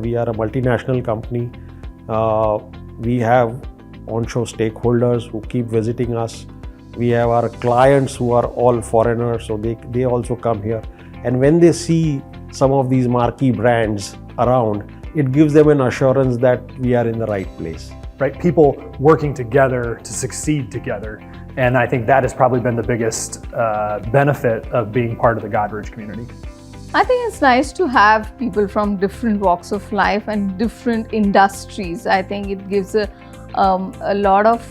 we are a multinational company. We have onshore stakeholders who keep visiting us. We have our clients who are all foreigners, so they also come here. And when they see some of these marquee brands around, it gives them an assurance that we are in the right place. Right, people working together to succeed together. And I think that has probably been the biggest benefit of being part of the Godrej community. I think it's nice to have people from different walks of life and different industries. I think it gives a lot of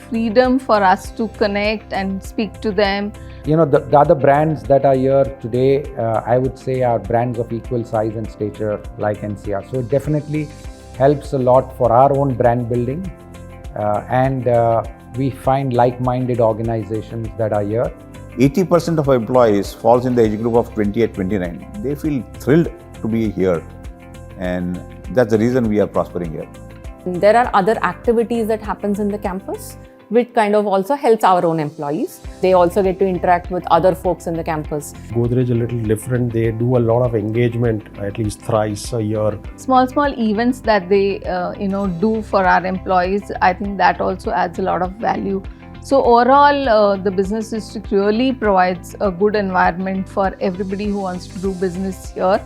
freedom for us to connect and speak to them. You know, the other brands that are here today, I would say are brands of equal size and stature like NCR. So it definitely helps a lot for our own brand building, and we find like-minded organizations that are here. 80% of our employees falls in the age group of 28-29. They feel thrilled to be here, and that's the reason we are prospering here. There are other activities that happens in the campus, which kind of also helps our own employees. They also get to interact with other folks in the campus. Godrej is a little different. They do a lot of engagement, at least thrice a year. Small events that they do for our employees, I think that also adds a lot of value. So overall, the business district really provides a good environment for everybody who wants to do business here.